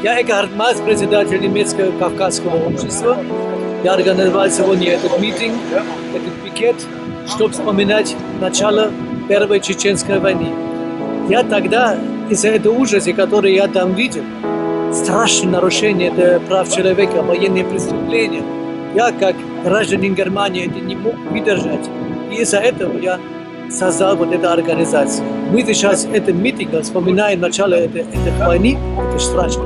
Я Экхард Мас, председатель немецкого Кавказского общества. Я организовал сегодня этот митинг, этот пикет, чтобы вспоминать начало Первой Чеченской войны. Я тогда, из-за этого ужаса, который я там видел, страшное нарушение прав человека, военные преступления, я, как гражданин Германии, это не мог выдержать. И из-за этого я создал вот эту организацию. Мы сейчас этим митингом вспоминаем начало этой войны, это страшно,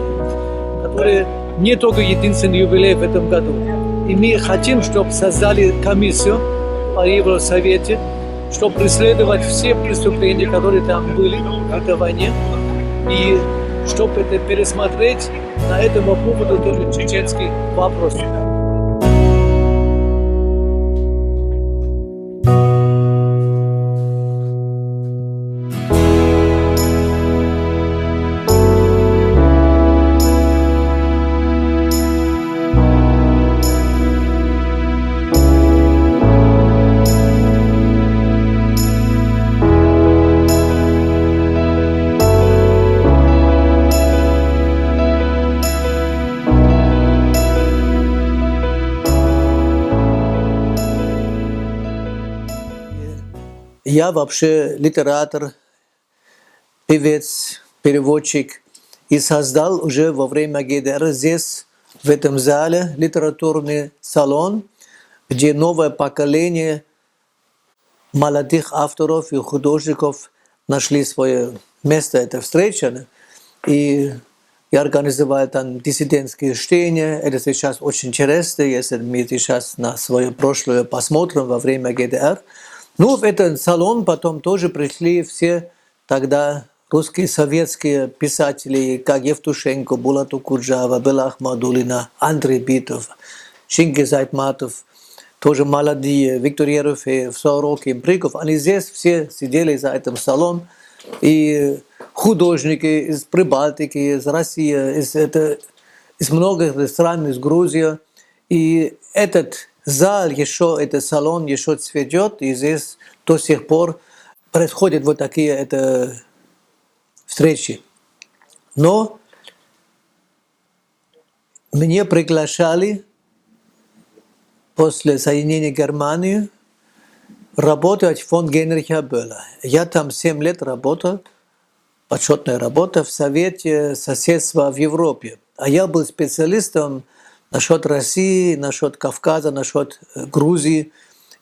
который не только единственный юбилей в этом году. И мы хотим, чтобы создали комиссию по Евросовете, чтобы преследовать все преступления, которые там были в этой войне, и чтобы это пересмотреть на этому поводу тоже чеченский вопрос. Я вообще литератор, певец, переводчик и создал уже во время ГДР здесь, в этом зале, литературный салон, где новое поколение молодых авторов и художников нашли свое место, это встреча. И я организовал там диссидентские чтения. Это сейчас очень интересно, если мы сейчас на свое прошлое посмотрим во время ГДР. Ну, в этот салон потом тоже пришли все тогда русские советские писатели, как Евтушенко, Булат Окуджава, Бела Ахмадуллина, Андрей Битов, Чингиз Айтматов, тоже молодые, Виктор Ерофеев, Сорок, Имприков. Они здесь все сидели за этим салоном. И художники из Прибалтики, из России, из многих стран, из Грузии. И этот зал еще, этот салон еще цветет, и здесь до сих пор происходят вот такие встречи. Но меня приглашали после соединения Германии работать в фонд Генриха Бöhler. Я там 7 лет работал, почетная работа в Совете соседства в Европе. А я был специалистом насчет России, насчет Кавказа, насчет Грузии.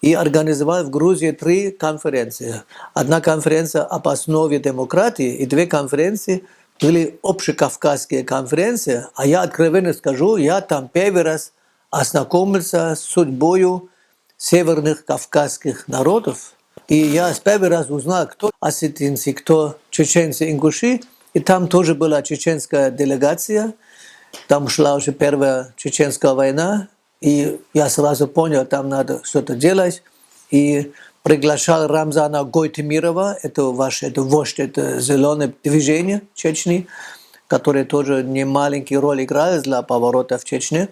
И организовал в Грузии 3 конференции. Одна конференция об основе демократии, и 2 конференции были общекавказские конференции. А я откровенно скажу, я там первый раз ознакомился с судьбой северных кавказских народов. И я первый раз узнал, кто осетинцы, кто чеченцы, ингуши. И там тоже была чеченская делегация. Там шла уже первая чеченская война, и я сразу понял, там надо что-то делать. И приглашал Рамзана Гойтемирова, это вождь, это зеленое движение Чечни, которое тоже не маленький роль играет для поворота в Чечне.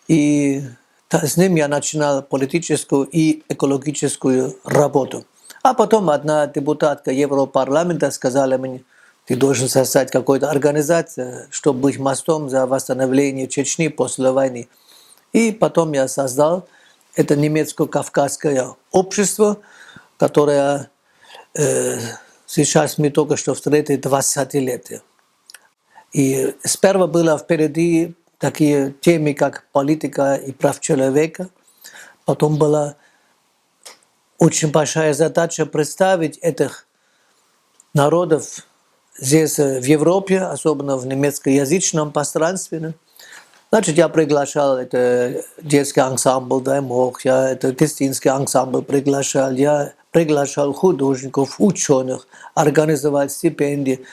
И с ним я начинал политическую и экологическую работу. А потом одна депутатка Европарламента сказала мне: ты должен создать какую-то организацию, чтобы быть мостом за восстановление Чечни после войны. И потом я создал это немецко-кавказское общество, которое сейчас мы только что встретили 20-летие. И сперва было впереди такие темы, как политика и прав человека. Потом была очень большая задача представить этих народов здесь, в Европе, особенно в немецкоязычном пространстве. Значит, я приглашал это детский ансамбль «Даймох», я это крестьянский ансамбль приглашал, я приглашал художников, ученых, организовал стипендии.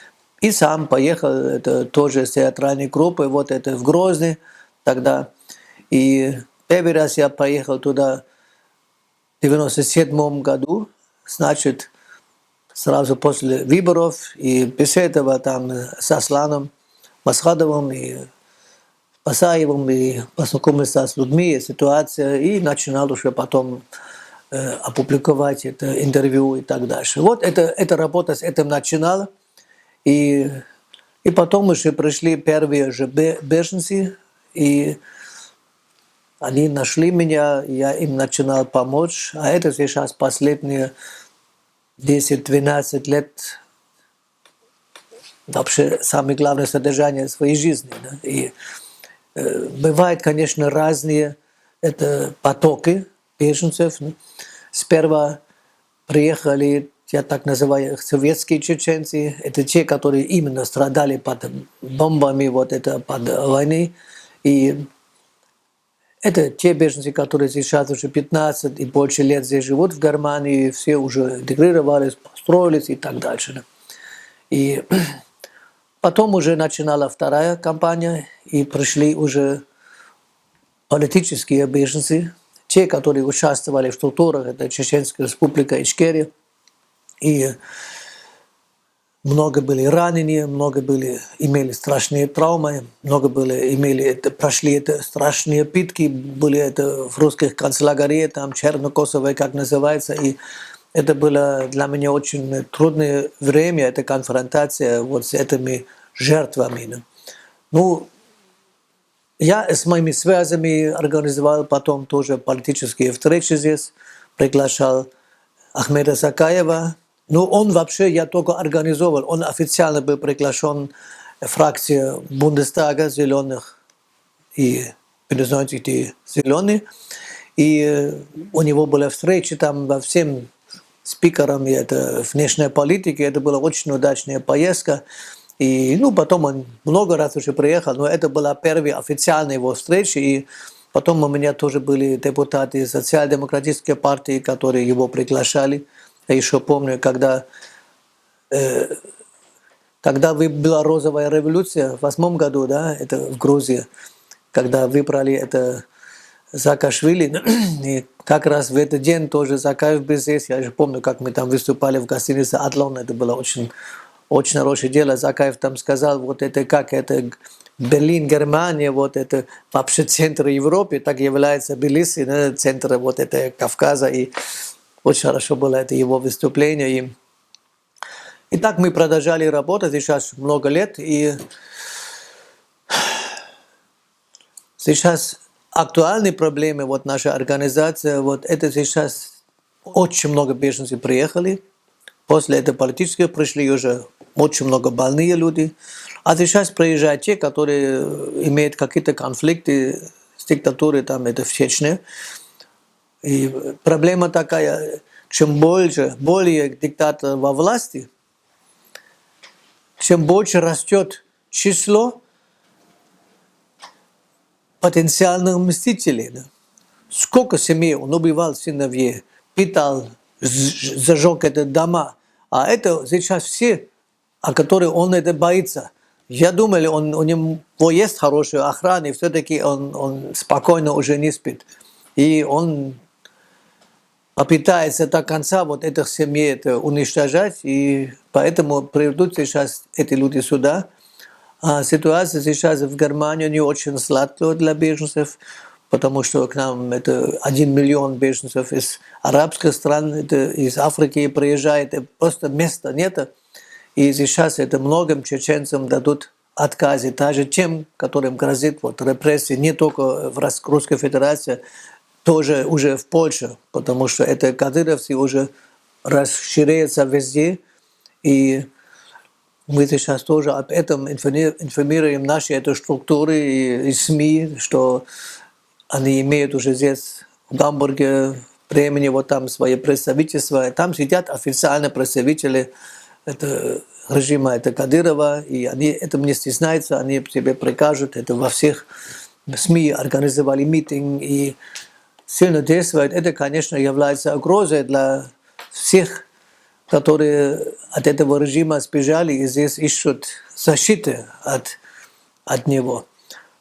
И сам поехал, это тоже с театральной группой, вот это в Грозный тогда. И первый раз я поехал туда в 1997 году, значит, сразу после выборов, и беседовал там с Асланом Масхадовым и Пасаевым, и познакомился с людьми, ситуация, и начинал уже потом опубликовать это интервью и так дальше. Вот эта работа с этим начинала. И И потом уже пришли первые же беженцы, и они нашли меня, я им начинал помочь. А это сейчас последние 10-12 лет вообще самое главное содержание своей жизни. Да? И бывают, конечно, разные это потоки беженцев. Сперва приехали, я так называю их, советские чеченцы. Это те, которые именно страдали под бомбами, вот это под войной. И это те беженцы, которые сейчас уже 15 и больше лет здесь живут в Германии, все уже интегрировались, построились и так дальше. Да? И потом уже начинала вторая кампания, и пришли уже политические беженцы, те, которые участвовали в структурах, это Чеченская республика Ичкерия, и много были ранены, много были, имели страшные травмы, много были, прошли это страшные пытки, были это в русских концлагере, там Чернокосове, как называется, и это было для меня очень трудное время, эта конфронтация вот с этими жертвами. Ну, я с моими связями организовал потом тоже политические встречи здесь, приглашал Ахмеда Закаева. Ну, он вообще, я только организовал, он официально был приглашен фракции Бундестага зеленых и перезнойте зеленые. И у него была встреча там во всем спикерами это внешней политики, это была очень удачная поездка. И потом он много раз уже приехал, но это была первая официальная его встреча, и потом у меня тоже были депутаты социал-демократической партии, которые его приглашали. Я еще помню, когда была розовая революция в 2008 году, да, это в Грузии, когда выбрали это Саакашвили, и как раз в этот день тоже Закаев был здесь. Я же помню, как мы там выступали в гостинице «Атлон», это было очень хорошее дело. Закаев там сказал, вот это как это Берлин, Германия, вот это вообще центр Европы, так является Тбилиси, да, центр вот это Кавказа, и очень хорошо было это его выступление. И так мы продолжали работать сейчас много лет, и сейчас актуальные проблемы, вот наша организация, вот это сейчас очень много беженцев приехали, после этого политических пришли уже очень много больные люди, а сейчас приезжают те, которые имеют какие-то конфликты с диктатурой, там это в Чечне. И проблема такая, чем более диктатор во власти, чем больше растет число потенциальных мстителей. Да? Сколько семей он убивал сыновей, питал, зажег это дома. А это сейчас все, о которых он это боится. Я думал, у него есть хорошая охрана, и все-таки он спокойно уже не спит. И он попытается до конца вот этих семей это уничтожать, и поэтому приведут сейчас эти люди сюда. А ситуация сейчас в Германии не очень сладкая для беженцев, потому что к нам это 1 миллион беженцев из арабских стран, это из Африки приезжает, и просто места нет. И сейчас это многим чеченцам дадут отказы, даже тем, которым грозит вот репрессии, не только в Российской Федерации, тоже уже в Польше, потому что это кадыровцы уже расширяются везде, и мы сейчас тоже об этом информируем наши это структуры и СМИ, что они имеют уже здесь в Гамбурге, в Бремени, вот там свои представительства, там сидят официальные представители это режима это Кадырова, и они этим не стесняются, они себе прикажут, это во всех СМИ организовали митинг и сильно действует. Это, конечно, является угрозой для всех, которые от этого режима сбежали и здесь ищут защиты от него.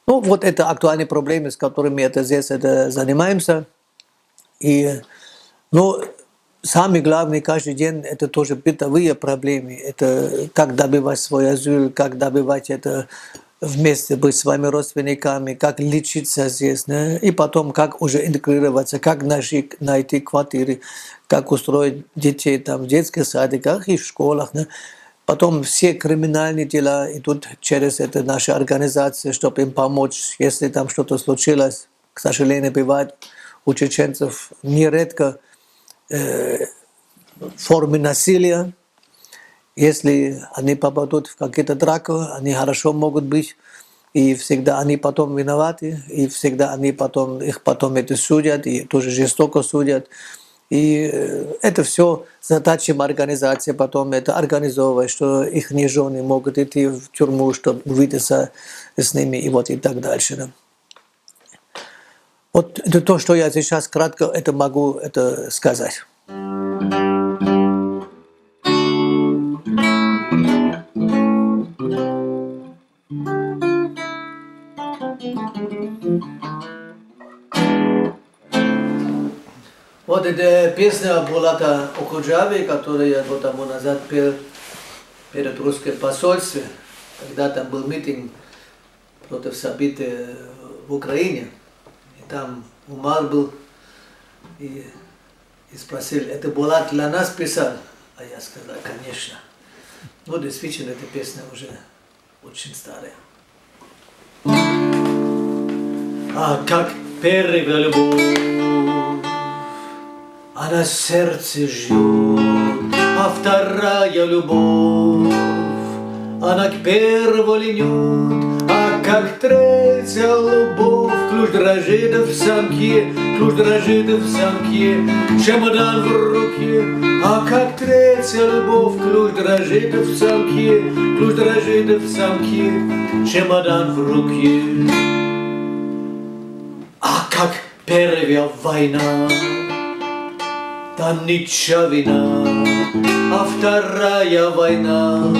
Ну, вот это актуальные проблемы, с которыми это здесь это занимаемся. И, самое главное каждый день это тоже бытовые проблемы. Это как добивать свой азил, как добивать это вместе быть с своими родственниками, как лечиться здесь, да? И потом как уже интегрироваться, как найти квартиры, как устроить детей там в детских садиках и в школах. Да? Потом все криминальные дела идут через это наши организации, чтобы им помочь, если там что-то случилось. К сожалению, бывает у чеченцев нередко формы насилия. Если они попадут в какие-то драки, они хорошо могут быть, и всегда они потом виноваты, и всегда они потом, их потом это судят, и тоже жестоко судят. И это все задача организации, потом это организовывать, что их жены могут идти в тюрьму, чтобы увидеться с ними, и вот и так дальше. Да. Вот это то, что я сейчас кратко это могу это сказать. Вот эта песня Булата Окуджави, которую я год тому назад пел перед русским посольством, когда там был митинг против событий в Украине. И там Умар был и спросил, это Булат для нас писал? А я сказал, конечно. Ну, действительно, эта песня уже очень старая. А как первая любовь, она сердце ждет, а вторая любовь, она к первой льнет, а как третья любовь, ключ дрожит в замке, ключ дрожит в замке, чемодан в руке, а как третья любовь, ключ дрожит в замке, ключ дрожит в замке, чемодан в руке. А как первая война, там ничавина, а вторая война,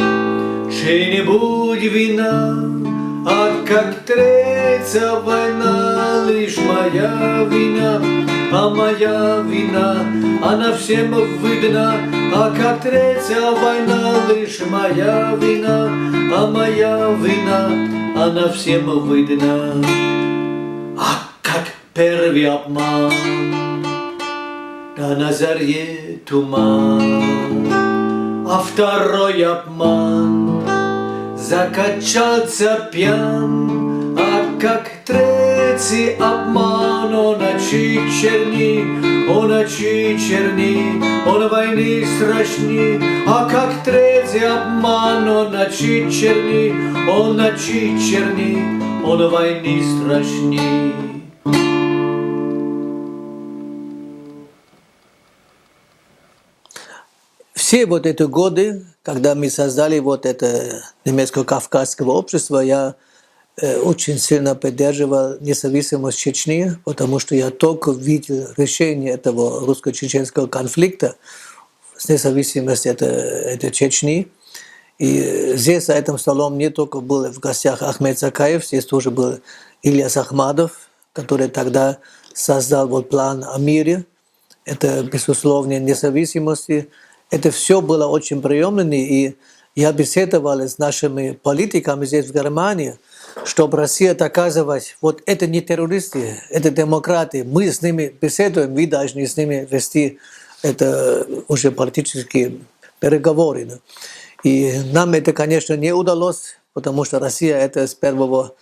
чей-нибудь вина, а как третья война, лишь моя вина, а моя вина, она всем видна, а как третья война, лишь моя вина, а моя вина, она всем видна. А как первый обман, да на заре туман, а второй обман, закачался пьян, а как третий обман, он очи черни, он очи черни, он войны страшни, а как третий обман, он очи черни, он очи черни, он войны страшни. Все вот эти годы, когда мы создали вот это немецко-кавказское общество, я очень сильно поддерживал независимость Чечни, потому что я только видел решение этого русско-чеченского конфликта с независимостью этой Чечни. И здесь за этим столом не только был в гостях Ахмед Закаев, здесь тоже был Ильяс Ахмадов, который тогда создал вот план о мире, это безусловно независимости. Это все было очень приемлемо, и я беседовал с нашими политиками здесь в Германии, чтобы Россия доказывать, вот это не террористы, это демократы, мы с ними беседуем, вы должны с ними вести это уже политические переговоры. Да. И нам это, конечно, не удалось, потому что Россия это с первого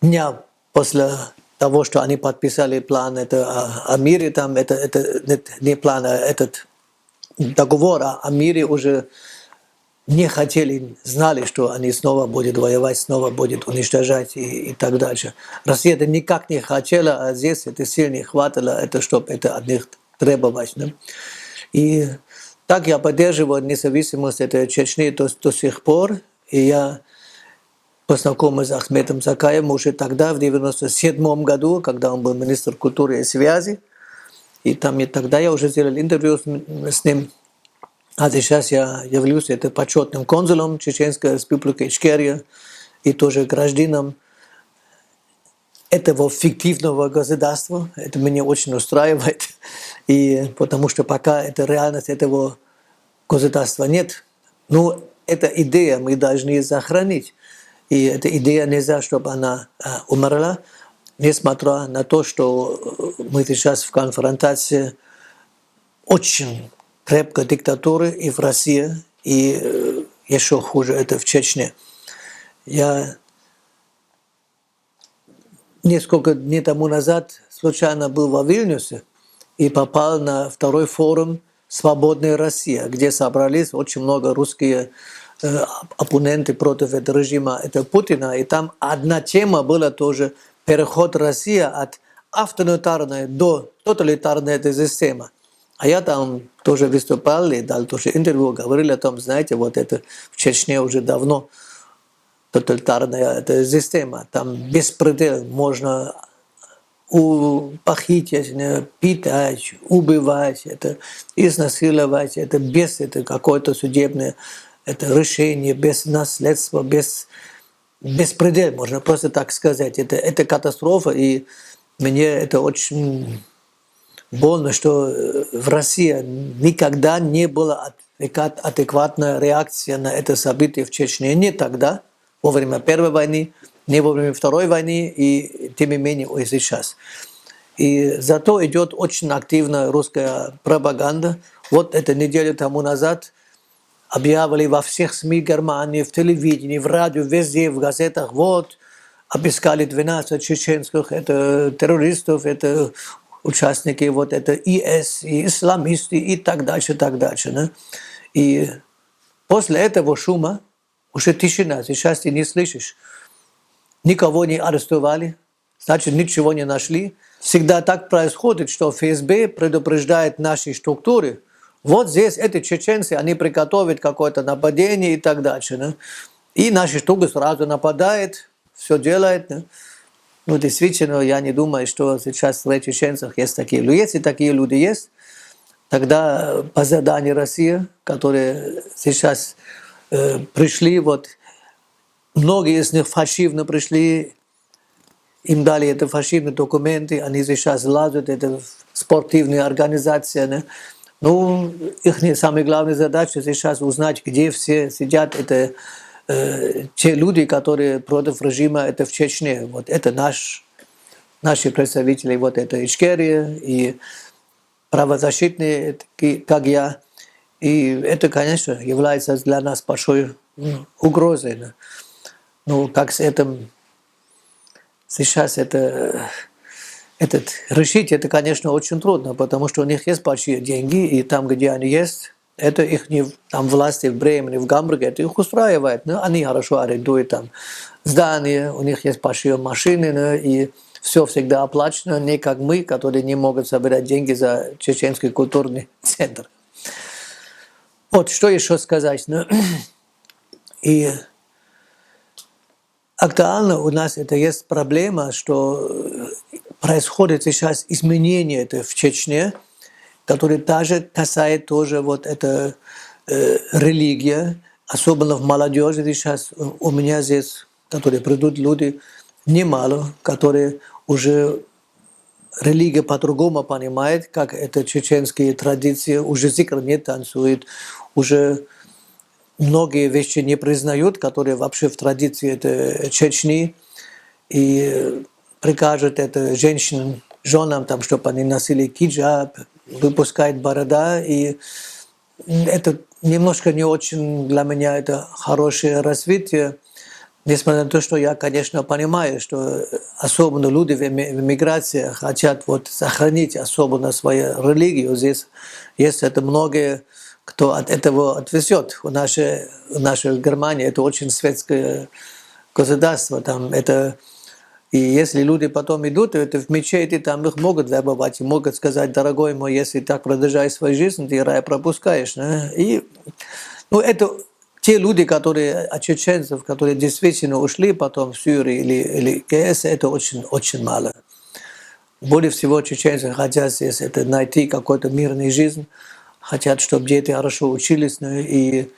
дня после того, что они подписали план это о мире, там это не план, а этот договор о мире уже не хотели, знали, что они снова будут воевать, снова будут уничтожать и так дальше. Россия это никак не хотела, а здесь это сильно хватало, это, чтобы это от них требовать. Да? И так я поддерживаю независимость этой Чечни до сих пор. И я познакомился с Ахмедом Закаевым уже тогда, в 1997 году, когда он был министр культуры и связи. И там и тогда я уже сделал интервью с ним. А сейчас я являюсь это почетным консулом Чеченской республики Ичкерия и тоже гражданином этого фиктивного государства. Это меня очень устраивает. И потому что пока это реальность этого государства нет, ну, эта идея мы должны сохранить. И эта идея нельзя, чтобы она умерла, несмотря на то, что мы сейчас в конфронтации очень крепкой диктатуры и в России, и еще хуже это в Чечне. Я несколько дней тому назад случайно был во Вильнюсе и попал на второй форум «Свободная Россия», где собрались очень много русские оппоненты против этого режима, это Путина. И там одна тема была тоже переход России от авторитарной до тоталитарной этой системы. А я там тоже выступал и дал тоже интервью, говорили о том, знаете, вот это в Чечне уже давно тоталитарная эта система. Там беспредел, можно похитить, питать, убивать, это изнасиловать, это без это какое-то судебное это решение, без наследства, без беспредел, можно просто так сказать. Это катастрофа, и мне это очень больно, что в России никогда не была адекватная реакция на это событие в Чечне. Не тогда, во время Первой войны, не во время Второй войны, и тем не менее и сейчас. И зато идет очень активная русская пропаганда. Вот это неделю тому назад объявили во всех СМИ Германии, в телевидении, в радио, везде, в газетах, вот, обыскали 12 чеченских это террористов, это участники вот это ИС, и исламисты и так дальше, так дальше. Да? И после этого шума уже тишина, сейчас ты не слышишь. Никого не арестовали, значит, ничего не нашли. Всегда так происходит, что ФСБ предупреждает наши структуры, вот здесь эти чеченцы, они приготовят какое-то нападение и так дальше. Да? И наши структуры сразу нападают, все делают. Да? Ну, действительно, я не думаю, что сейчас в чеченцах есть такие люди. Если такие люди есть, тогда по заданию России, которые сейчас пришли, вот, многие из них фальшивно пришли, им дали это фальшивные документы, они сейчас лазят, это спортивные организации. Да? Ну, их самая главная задача сейчас узнать, где все сидят, это те люди, которые против режима, это в Чечне. Вот это наши представители, вот это Ичкерия и правозащитные, как я. И это, конечно, является для нас большой угрозой. Да? Ну, как с этим сейчас решить, это, конечно, очень трудно, потому что у них есть большие деньги, и там, где они есть, это их не, там власти в Бремени, в Гамбурге, это их устраивает. Ну, они хорошо арендуют там здания, у них есть большие машины, ну, и все всегда оплачено, не как мы, которые не могут собирать деньги за чеченский культурный центр. Вот, что еще сказать? Ну, и актуально у нас это есть проблема, что происходит сейчас изменение это в Чечне, которое также касается тоже вот это религия, особенно в молодежи сейчас. У меня здесь, которые придут люди, немало, которые уже религия по-другому понимает, как это чеченские традиции, уже зикр не танцует, уже многие вещи не признают, которые вообще в традиции это Чечни, и прикажут это женщинам, женам, там, чтобы они носили киджаб, выпускают борода, и это немножко не очень для меня это хорошее развитие, несмотря на то, что я, конечно, понимаю, что особенно люди в эмиграции хотят вот сохранить особенно свою религию. Здесь есть это многие, кто от этого отвезет. В нашей Германии это очень светское государство. Там это, и если люди потом идут это в мечети, там их могут вербовать и могут сказать: дорогой мой, если так продолжаешь свою жизнь, ты рай пропускаешь. Да? И ну, это те люди, которые от чеченцев, которые действительно ушли потом в Сирию или КС, это очень, очень мало. Более всего чеченцы хотят здесь это найти какую-то мирную жизнь, хотят, чтобы дети хорошо учились, ну, и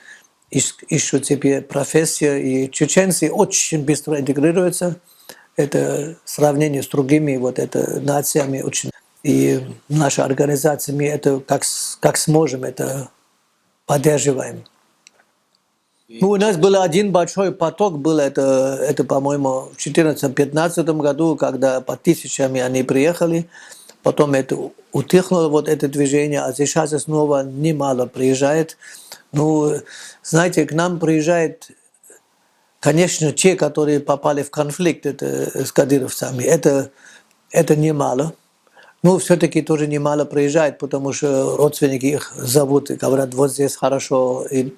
ищут себе профессию. И чеченцы очень быстро интегрируются. Это в сравнении с другими вот это нациями очень. И наша организация, мы это как сможем, это поддерживаем. Ну, у нас был один большой поток, был это по-моему, в 2014-2015 году, когда по тысячами они приехали. Потом это утихло, вот это движение, а сейчас снова немало приезжает. Ну, знаете, к нам приезжают, конечно, те, которые попали в конфликт с кадыровцами. Это немало. Ну, все-таки тоже немало приезжает, потому что родственники их зовут и говорят, вот здесь хорошо. И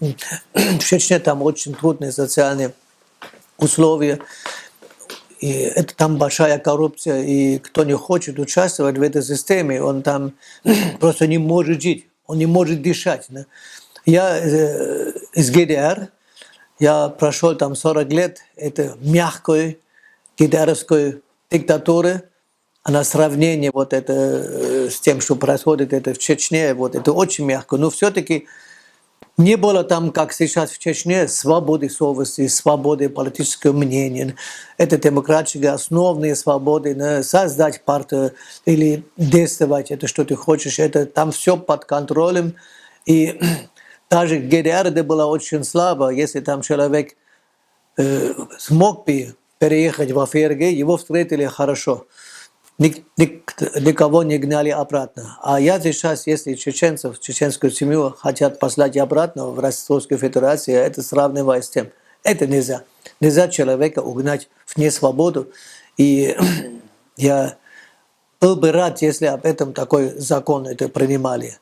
в Чечне там очень трудные социальные условия. И это там большая коррупция, и кто не хочет участвовать в этой системе, он там просто не может жить, он не может дышать. Да? Я из ГДР, я прошел там 40 лет, это мягкой ГДРовской диктатуры, а на сравнение вот это с тем, что происходит это в Чечне, вот это очень мягко, но все-таки не было там, как сейчас в Чечне, свободы совести, свободы политического мнения. Это демократические основные свободы. Создать партию или действовать, это что ты хочешь. Это там все под контролем. И даже ГДР это было очень слабо. Если там человек смог бы переехать в ФРГ, его встретили хорошо. Никого не гнали обратно. А я сейчас, если чеченцев, чеченскую семью хотят послать обратно в Российскую Федерацию, это сравниваю с тем. Это нельзя. Нельзя человека угнать в несвободу. И я был бы рад, если об этом такой закон это принимали.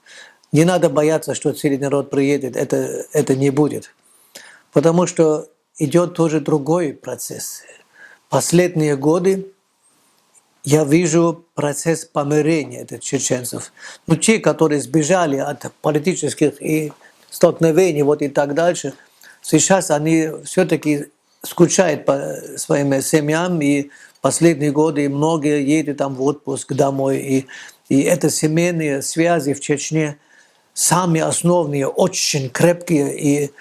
Не надо бояться, что целый народ приедет. Это не будет. Потому что идет тоже другой процесс. Последние годы я вижу процесс помирения этих чеченцев. Но те, которые сбежали от политических и столкновений вот и так дальше, сейчас они все-таки скучают по своим семьям, и последние годы многие едут там в отпуск домой. И это семейные связи в Чечне самые основные, очень крепкие, и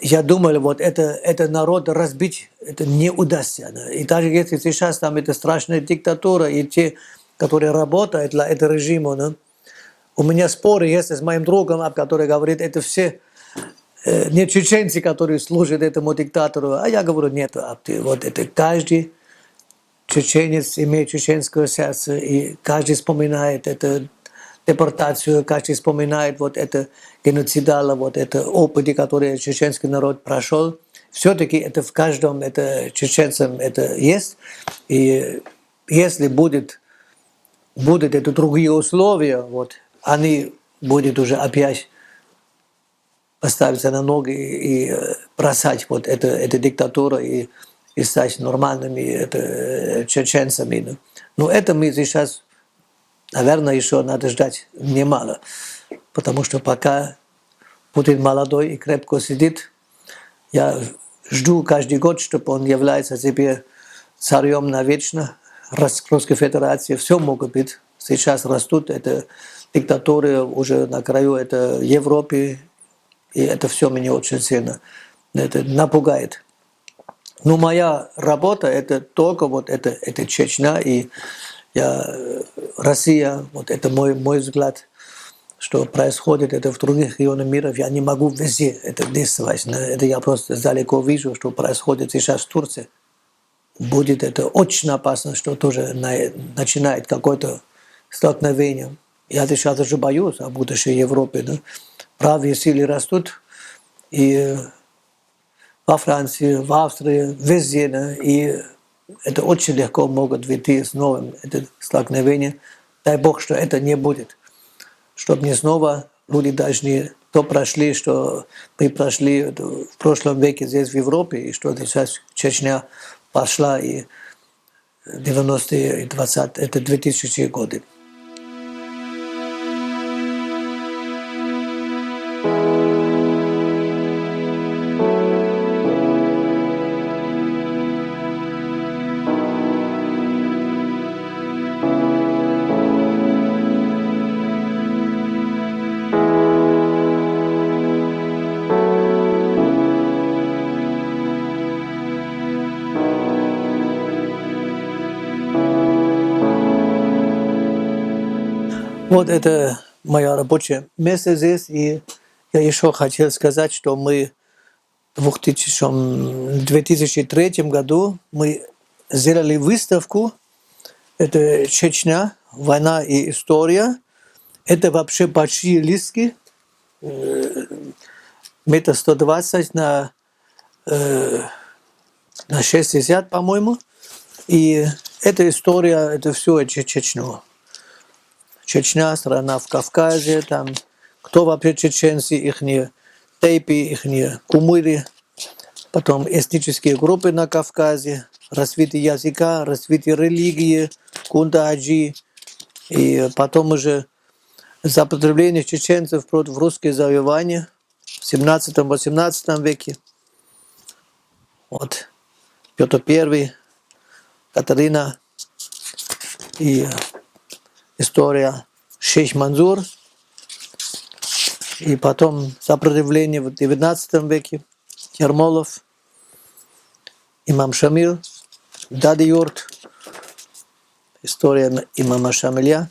я думал, вот это народ разбить, это не удастся. Да. И даже если сейчас там это страшная диктатура, и те, которые работают для этого режима, да, у меня споры есть с моим другом, который говорит, это все не чеченцы, которые служат этому диктатору, а я говорю, нет, вот это каждый чеченец имеет чеченское сердце, и каждый вспоминает это депортацию, каждый вспоминает вот это геноцидало, вот это опыт, который чеченский народ прошел. Все-таки это в каждом, это чеченцам это есть. И если будут это другие условия, вот, они будут уже опять поставиться на ноги и бросать вот эту диктатуру и стать нормальными чеченцами. Но это мы сейчас, наверное, еще надо ждать немало, потому что пока Путин молодой и крепко сидит, я жду каждый год, чтобы он является себе царем навечно Российской Федерации. Все могут быть. Сейчас растут, это диктатуры уже на краю это Европы, и это все меня очень сильно это напугает. Но моя работа это только вот это Чечня и Россия, вот это мой взгляд, что происходит это в других регионах мира, я не могу везде это действовать. Это я просто далеко вижу, что происходит сейчас в Турции. Будет это очень опасно, что тоже начинает какое-то столкновение. Я сейчас уже боюсь о будущей Европе. Да? Правые силы растут, и во Франции, в Австрии, везде. Да? И это очень легко могут выйти с новым столкновением. Дай Бог, что это не будет. Чтобы не снова люди должны то прошли, что мы прошли в прошлом веке здесь в Европе, и что сейчас Чечня пошла и 90-е и 20-е, это 2000-е годы. Вот это мое рабочее место здесь. И я еще хотел сказать, что мы в 2003 году мы сделали выставку. Это Чечня, война и история. Это вообще большие листки. метр 120 на 60, по-моему. И эта история, это все Чечню. Чечня, страна в Кавказе, там, кто вообще чеченцы, ихние тейпи, ихние кумыры, потом этнические группы на Кавказе, развитие языка, развитие религии, кундаджи, и потом уже сопротивление чеченцев против русских завоеваний в 17-18 веке. Вот Петр I, Катерина и история Шейх Мансур. И потом сопротивление в 19 веке, Ермолов, имам Шамиль, Дади Юрт, история имама Шамиля.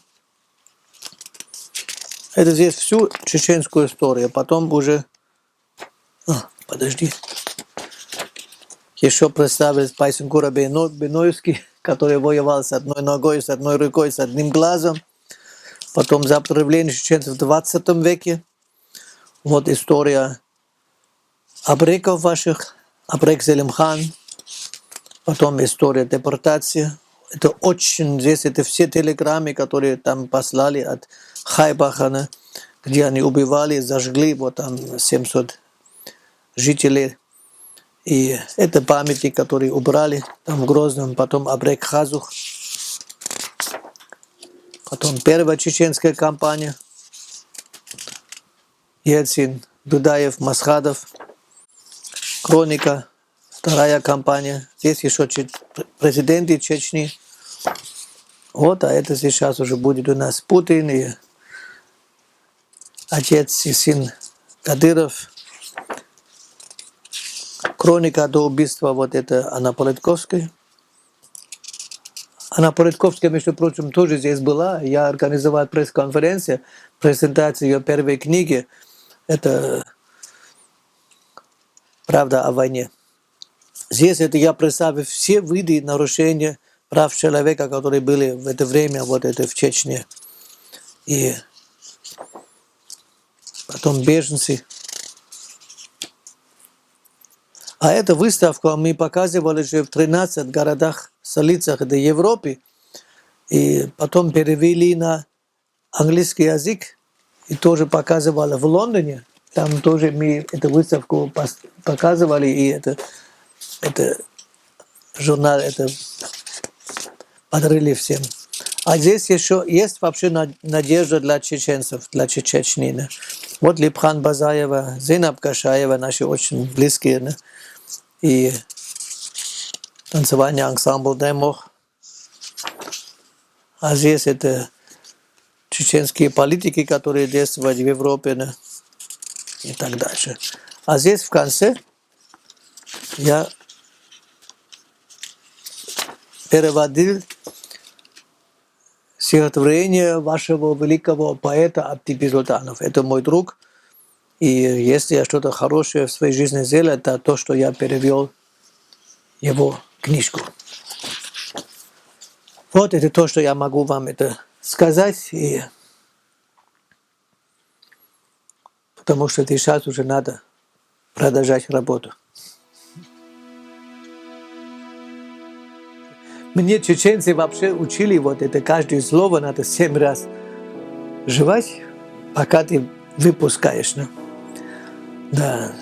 Это здесь всю чеченскую историю. Потом уже... подожди. Еще представились Пайсенкура Бенойский, который воевал с одной ногой, с одной рукой, с одним глазом. Потом сопротивление чеченцев в 20 веке. Вот история абреков ваших, абрек Зелимхан. Потом история депортации. Это очень здесь, это все телеграммы, которые там послали от Хайбахана, где они убивали, зажгли, вот там 700 жителей. И это памятник, который убрали там в Грозном. Потом абрек Хазух. Потом первая чеченская кампания. Ельцин, Дудаев, Масхадов. Хроника. Вторая кампания. Здесь еще президенты Чечни. Вот, а это сейчас уже будет у нас Путин и отец и сын Кадыров. Хроника до убийства, вот это Анна Политковская. Анна Политковская, между прочим, тоже здесь была. Я организовал пресс-конференцию, презентацию ее первой книги. Это «Правда о войне». Здесь это я представил все виды нарушения прав человека, которые были в это время вот это в Чечне. И потом беженцы. А эту выставку мы показывали же в 13 городах, столицах Европы. И потом перевели на английский язык. И тоже показывали в Лондоне. Там тоже мы эту выставку показывали. И это журнал это подарили всем. А здесь еще есть вообще надежда для чеченцев, для Чечни. Вот Липхан Базаева, Зейнаб Кашаева, наши очень близкие. И танцевание ансамбл Демох. А здесь это чеченские политики, которые действуют в Европе и так дальше. А здесь в конце я переводил стихотворение вашего великого поэта Аптиби Султанов. Это мой друг. И если я что-то хорошее в своей жизни сделал, это то, что я перевел его книжку. Вот это то, что я могу вам это сказать. И потому что сейчас уже надо продолжать работу. Мне чеченцы вообще учили вот это каждое слово надо 7 раз жевать, пока ты выпускаешь. Да.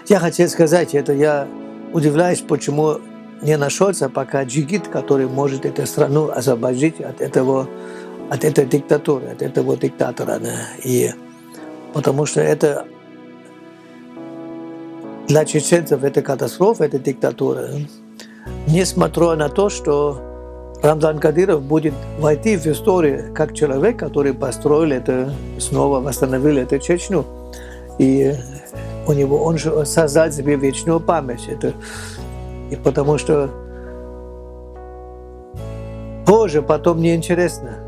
Я хотел сказать, это я удивляюсь, почему не нашелся пока джигит, который может эту страну освободить от этой диктатуры, от этого диктатора. Да. И потому что это для чеченцев это катастрофа, это диктатура. Несмотря на то, что Рамзан Кадыров будет войти в историю как человек, который построил это, снова восстановил эту Чечню. И он же создал себе вечную память. И потому что позже, потом мне интересно,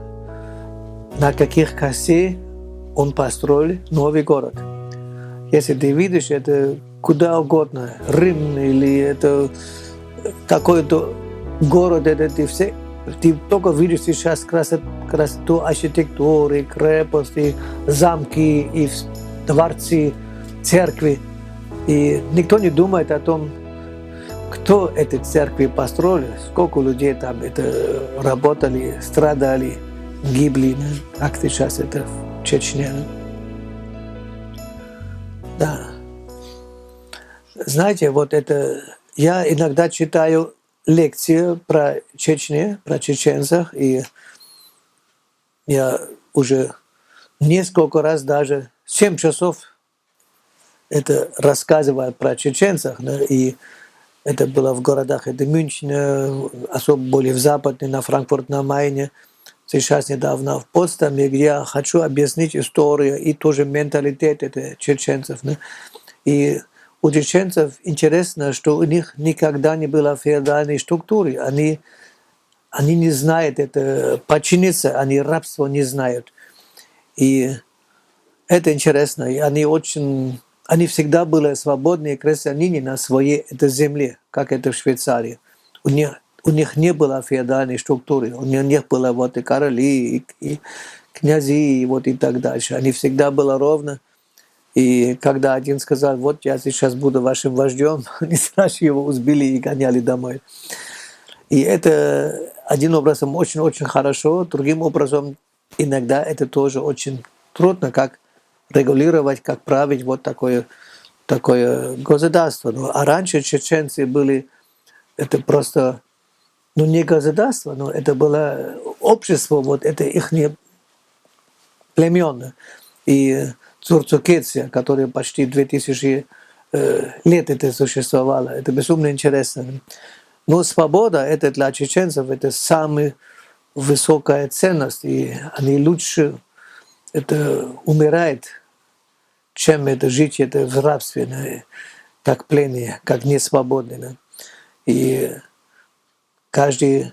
на каких костей он построил новый город. Если ты видишь, это куда угодно, Рим или это какой-то город, это ты только видишь сейчас красоту архитектуры, крепости, замки и дворцы, церкви. И никто не думает о том, кто эти церкви построили, сколько людей там это работали, страдали, гибли, да, как сейчас это в Чечне. Да. Знаете, вот это я иногда читаю лекции про Чечню, про чеченцев, и я уже несколько раз даже 7 часов это рассказываю про чеченцев, да, и это было в городах, это Мюнхен, особо более в западный, на Франкфурт на Майне, сейчас недавно в Потсдаме, где я хочу объяснить историю и тоже менталитет это чеченцев. Да. И у чеченцев интересно, что у них никогда не было феодальной структуры. Они не знают это подчиниться, они рабство не знают. И это интересно. И они всегда были свободные крестьяне на своей этой земле, как это в Швейцарии. У них не было феодальной структуры, у них не было вот и короли, и князи, и вот и так дальше. Они всегда были ровно. И когда один сказал, вот я сейчас буду вашим вождем, они сразу его убили и гоняли домой. И это один образом очень-очень хорошо, другим образом иногда это тоже очень трудно, как регулировать, как править вот такое государство. Ну, а раньше чеченцы были, это просто, не государство, но это было общество, вот это их племен. И Цурцукеция, которая почти 2000 лет это существовало, это безумно интересно. Но свобода, это для чеченцев, это самая высокая ценность, и они лучше это умирают, чем это жить это в рабстве, как пленные, как несвободные. И каждый,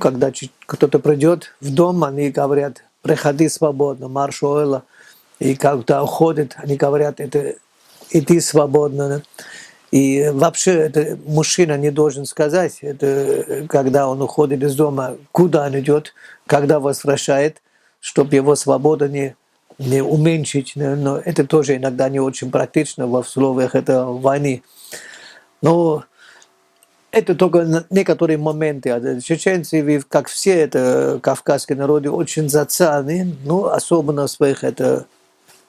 когда кто-то придет в дом, они говорят, приходи свободно, марш ойла. И когда уходят, они говорят, это иди свободно. И вообще это мужчина не должен сказать, это, когда он уходит из дома, куда он идет, когда возвращает, чтобы его свободу не уменьшить. Но это тоже иногда не очень практично в условиях этой войны. Но это только некоторые моменты. Чеченцы, как все это кавказские народы, очень социальны, особенно в своих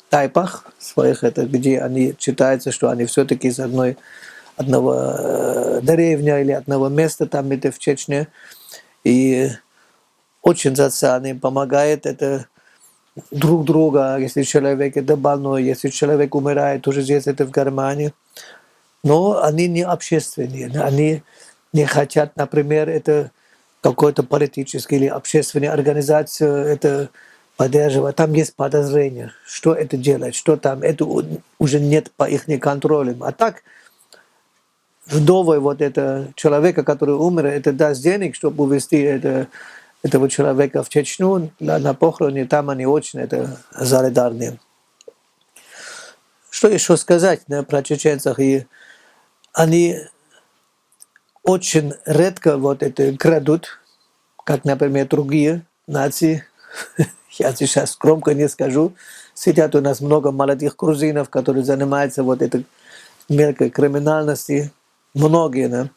тайпах, своих где они считаются, что они все-таки из одного деревня или одного места там это в Чечне. И очень социальны, помогает это друг друга, если человек это больной, если человек умирает, тоже здесь это в Германии. Но они не общественные, они не хотят, например, это какой-то политический или общественной организации это поддерживать. Там есть подозрения, что это делать, что там, это уже нет по их контролю. А так, вдовой вот это человека, который умер, это даст денег, чтобы увезти этого человека в Чечню на похороне, там они очень это солидарны. Что еще сказать про чеченцев? И они очень редко вот это крадут, как, например, другие нации. Я сейчас громко не скажу. Сидят у нас много молодых грузинов, которые занимаются вот этой мелкой криминальностью. Многие, да.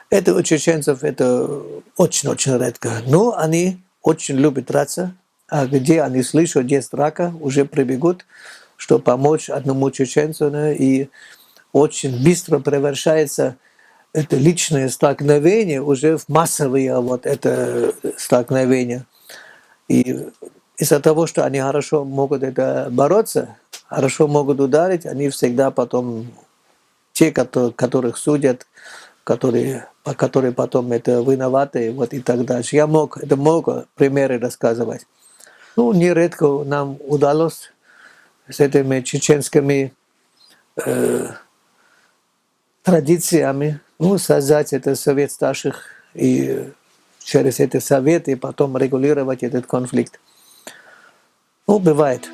Это у чеченцев это очень-очень редко. Но они очень любят драться. А где они слышат, есть драка, уже прибегут, чтобы помочь одному чеченцу. Да, и очень быстро превращается это личное столкновение уже в массовые вот это столкновения. И из-за того, что они хорошо могут это бороться, хорошо могут ударить, они всегда потом, те, которых судят, которые потом это виноваты, вот и так дальше. Я мог это много примеры рассказывать. Нередко нам удалось с этими чеченскими традициями создать это совет старших и через этот совет и потом регулировать этот конфликт. Бывает.